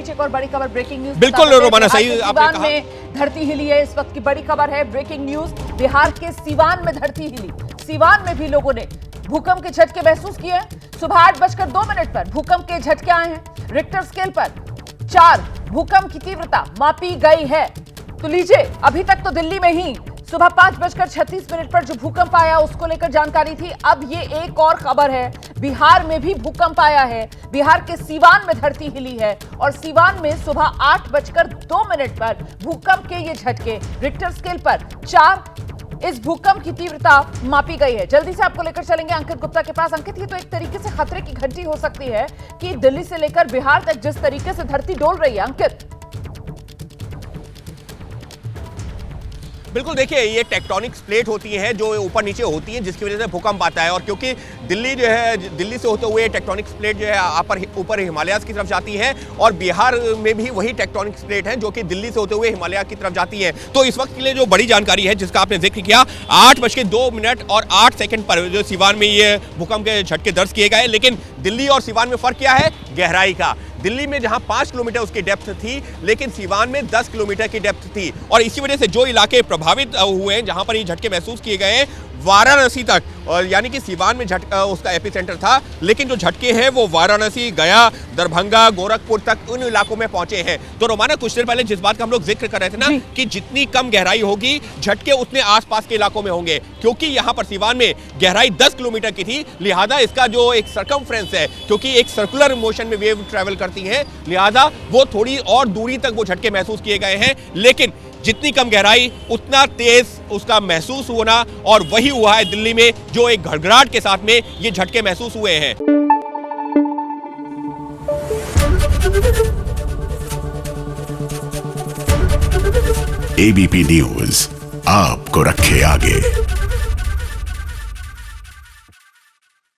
बीच एक और बड़ी खबर, ब्रेकिंग न्यूज। बिल्कुल रोमाना, सही आपने कहा। में धरती हिली है, इस वक्त की बड़ी खबर है, ब्रेकिंग न्यूज। बिहार के सीवान में धरती हिली। सीवान में भी लोगों ने भूकंप के झटके महसूस किए हैं। सुबह 8:02 पर भूकंप के झटके आए हैं। रिक्टर स्केल पर 4 भूकंप की तीव्रता मापी गई है। तो लीजिए, अभी तक तो दिल्ली में ही सुबह 5:36 पर जो भूकंप आया उसको लेकर जानकारी थी। अब ये एक और खबर है, बिहार में भी भूकंप आया है। बिहार के सीवान में धरती हिली है और सीवान में सुबह 8:02 पर भूकंप के ये झटके रिक्टर स्केल पर 4 इस भूकंप की तीव्रता मापी गई है। जल्दी से आपको लेकर चलेंगे अंकित गुप्ता के पास। अंकित, ये तो एक तरीके से खतरे की घंटी हो सकती है कि दिल्ली से लेकर बिहार तक जिस तरीके से धरती डोल रही है। अंकित, बिल्कुल, देखिए ये टेक्टोनिक प्लेट होती है जो ऊपर नीचे होती है, जिसकी वजह से भूकंप आता है। और क्योंकि दिल्ली जो है, दिल्ली से होते हुए टेक्टोनिक प्लेट जो है ऊपर हिमालय की तरफ जाती है और बिहार में भी वही टेक्टोनिक प्लेट है जो कि दिल्ली से होते हुए हिमालय की तरफ जाती है। तो इस वक्त के लिए जो बड़ी जानकारी है जिसका आपने जिक्र किया, 8:02 पर जो सीवान में ये भूकंप के झटके दर्ज किए गए। लेकिन दिल्ली और सीवान में फर्क क्या है? गहराई का। दिल्ली में जहां 5 किलोमीटर उसकी डेप्थ थी, लेकिन सीवान में 10 किलोमीटर की डेप्थ थी। और इसी वजह से जो इलाके प्रभावित हुए हैं, जहां पर ये झटके महसूस किए गए हैं, वाराणसी तक, और यानी कि सीवान में उसका एपिसेंटर था, लेकिन जो झटके हैं वो वाराणसी, गया, दरभंगा, गोरखपुर तक उन इलाकों में पहुंचे हैं। तो रोमाना, कुछ देर पहले जिस बात का हम लोग जिक्र कर रहे थे ना कि जितनी कम गहराई होगी झटके उतने आसपास के इलाकों में होंगे, क्योंकि यहां पर सीवान में गहराई 10 किलोमीटर की थी। लिहाजा इसका जो एक सर्कमफ्रेंस है, क्योंकि एक सर्कुलर मोशन में वेव ट्रेवल करती है, लिहाजा वो थोड़ी और दूरी तक वो झटके महसूस किए गए हैं। लेकिन जितनी कम गहराई उतना तेज उसका महसूस होना, और वही हुआ है दिल्ली में, जो एक घड़घड़ाहट के साथ में ये झटके महसूस हुए हैं। एबीपी न्यूज आपको रखे आगे।